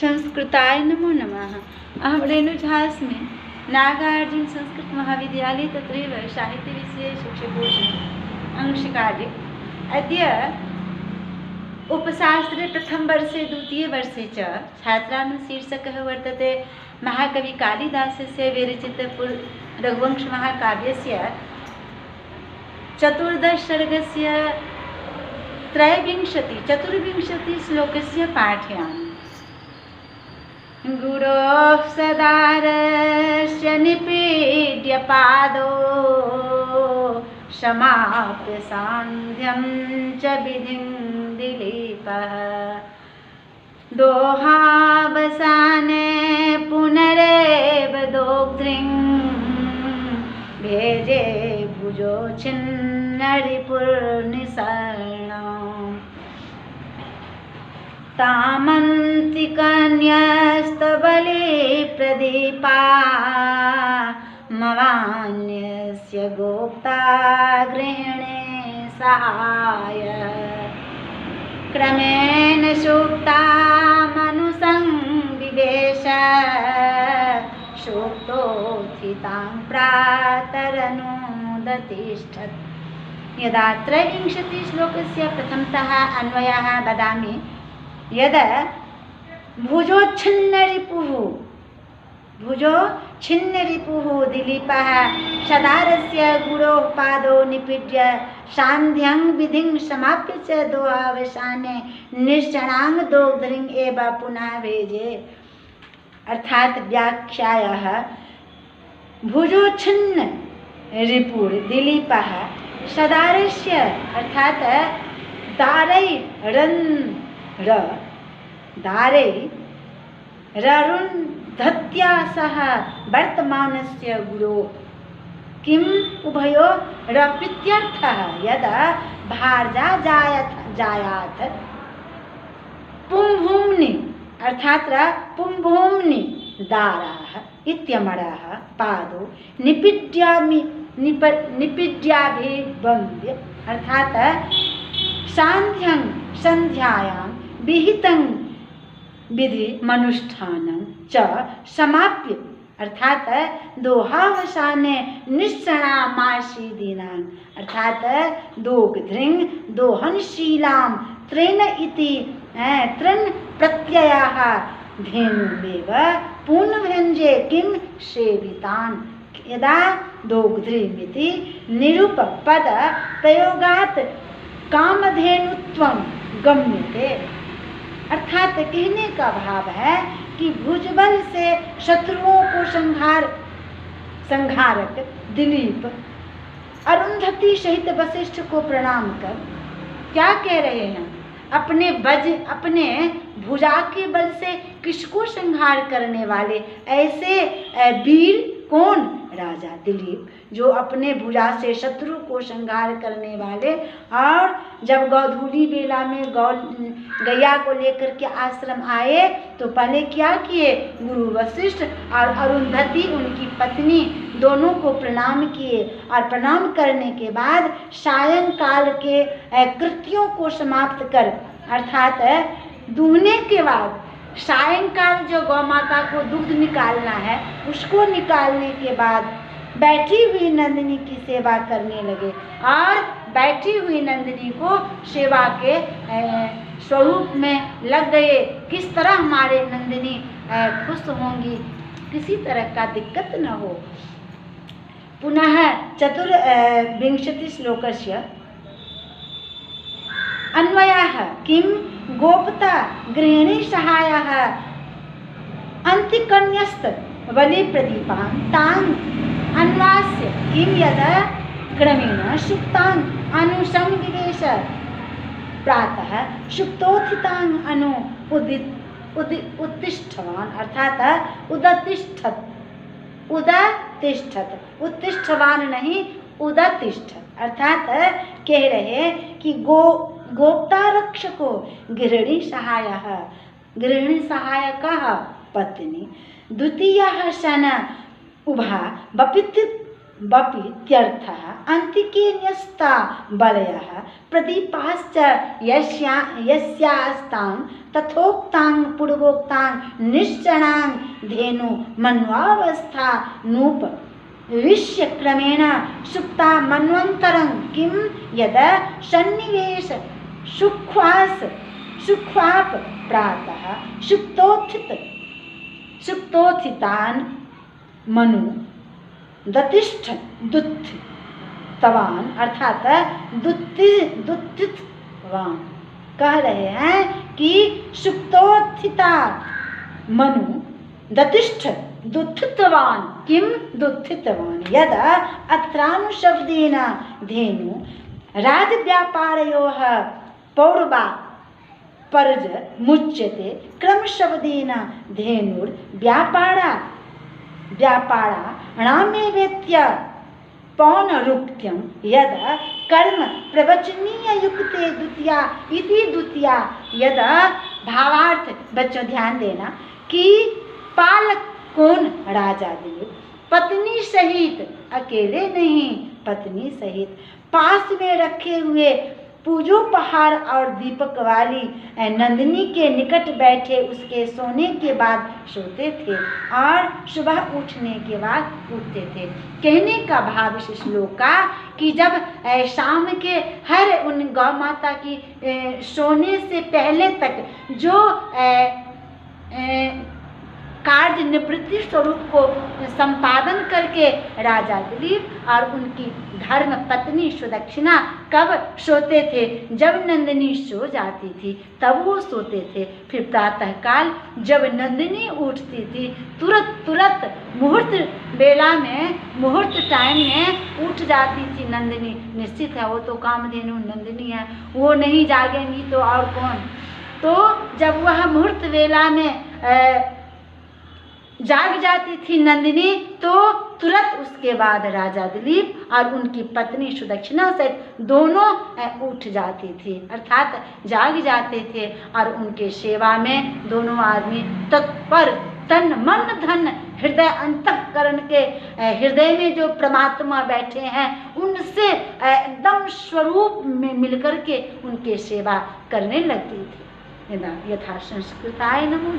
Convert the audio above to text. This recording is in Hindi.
संस्कृताय नमो नमः। अहं रेणुझास्मि, नागार्जुन संस्कृत महाविद्यालये तत्रैव साहित्यविषये शिक्षकोऽस्मि अंशकार्ये। अद्य उपशास्त्रे प्रथमवर्षे द्वितीयवर्षे च छात्राणां शीर्षकः वर्तते महाकविकालिदासस्य विरचित रघुवंशमहाकाव्यस्य चतुर्दशसर्गस्य चतुर्विंशति श्लोकस्य पाठयामि। गुरोः सदारस्य निपीड्य पादो समाप्य सान्ध्यं च विधिं दिलीपः दोहावसाने पुनरेव दोग्ध्रिं भेजे भुजो छिन्न रिपुर्निसर्णम् तामन्ति कन्यस्तबले प्रदीपा मवान्यस्य गोप्ता गृहिणे सहाय क्रमेण सूक्ता मनुसंविवेश सूक्तोत्थितां प्रातरनुदतिष्ठत्। यदा त्रयोविंशतिश्लोकस्य प्रथमतः अन्वयः वदामि यद भुजो छिन्न रिपुः दिलीपः सदारस्य गुरोः पादो निपीड्य सान्ध्यं विधिं समाप्य च दोहावसाने निश्चणां दोग्ध्रिं एव पुनः भेजे। अर्थात व्याख्यायः भुजो छिन्न रिपुर् दिलीपः सदारस्य अर्थात दारैररुन्धत्या सह वर्तमानस्य गुरो किम् उभयोरप्रीत्यर्थः यदा भार्या जायात् पुंभूम्नि अर्थात पुंभूम्नि दाराः इत्यमरः पादो निपीड्याभिवन्द्य अर्थात सान्ध्यं संध्यायां विहितं विधि मनुष्ठानं च समाप्य अर्थात दोहावसाने निश्चणामासीदीनां अर्थात दोग्ध्रिं दोहनशीलां त्रेन इति त्रण प्रत्ययाः धेनुमेव पूर्णभ्यञ्जे किं सेवितान् यदा दोग्ध्रिमिति निरूपपद प्रयोगात् कामधेनुत्वं गम्यते। अर्थात कहने का भाव है कि भुजबल से शत्रुओं को संहारक दिलीप अरुंधति सहित वशिष्ठ को प्रणाम कर क्या कह रहे हैं, अपने भुजा के बल से किसको संहार करने वाले ऐसे वीर कौन, राजा दिलीप जो अपने भुजा से शत्रु को संहार करने वाले। और जब गौधूली बेला में गैया को लेकर के आश्रम आए तो पहले क्या किए, गुरु वशिष्ठ और अरुंधति उनकी पत्नी दोनों को प्रणाम किए और प्रणाम करने के बाद सायंकाल के कृत्यों को समाप्त कर अर्थात दूहने के बाद सायंकाल जो गौ माता को दूध निकालना है उसको निकालने के बाद बैठी हुई नंदिनी की सेवा करने लगे और बैठी हुई नंदिनी को सेवा के स्वरूप में लग गए। किस तरह हमारे नंदिनी खुश होंगी, किसी तरह का दिक्कत न हो। पुनः चतुर्विंशति श्लोकस्य अन्वयः किं गोपता गृहिणी सहायः अन्तिकन्यस्त बलि प्रदीपान् तान् अन्वास्य किं यद क्रमेण सुप्तान् अनुसंविवेश प्रातः सुप्तोत्थितान् अनु उत्तिष्ठवान् अर्थात उदतिष्ठत उत्तिष्ठवान् नहीं उदतिष्ठत अर्थात कह रहे कि गोप्ता रक्षको गृहिणी सहायकः पत्नी द्वितीयः सन उभा बपीत्यर्थः अन्तिके न्यस्ता बलयः प्रदीपाश्च यस्यास्तां तथोक्तां पूर्वोक्तां निश्चणां धेनु मन्वावस्था नूप विश्य क्रमेण सुप्ता मन्वन्तरं किं यद सन्निवेश सुख्वाप प्रातः सुप्तोत्थितान् मनु दतिष्ठ दुत्थितवान अर्थात दुत्थितवान कह रहे हैं कि सुप्तोत्थिता मनु दतिष्ठ दुत्थितवान किम दुत्थितवान यद अत्रानुशब्देन धेनु राजव्यापारयोः पौर्वा पर्ज मुच्यते क्रमशब्देन धेनुर्व्यापारा णामेवेत्य पौनरुक्त्यं यद कर्म प्रवचनीय युक्ते द्वितीया इति द्वितीया यद भावार्थ बच्चों ध्यान देना कि पालक कौन राजा देव पत्नी सहित अकेले नहीं पत्नी सहित पास में रखे हुए पूजोपहार और दीपक वाली नंदिनी के निकट बैठे उसके सोने के बाद सोते थे और सुबह उठने के बाद उठते थे। कहने का भाव इस श्लोक का कि जब शाम के हर उन गौ माता की सोने से पहले तक जो कार्य निवृत्ति स्वरूप को संपादन करके राजा दिलीप और उनकी धर्म पत्नी सुदक्षिणा कब सोते थे जब नंदिनी सो जाती थी तब वो सोते थे। फिर प्रातःकाल जब नंदिनी उठती थी तुरंत मुहूर्त बेला में मुहूर्त टाइम में उठ जाती थी नंदिनी। निश्चित है वो तो कामधेनु नंदिनी है, वो नहीं जागेंगी तो और कौन। तो जब वह मुहूर्त बेला में जाग जाती थी नंदिनी तो तुरंत उसके बाद राजा दिलीप और उनकी पत्नी सुदक्षिणा से दोनों उठ जाती थी अर्थात जाग जाते थे और उनके सेवा में दोनों आदमी तत्पर तन मन धन हृदय अंतःकरण के हृदय में जो परमात्मा बैठे हैं उनसे एकदम स्वरूप में मिलकर के उनके सेवा करने लगती थी। यथा संस्कृताय नमो।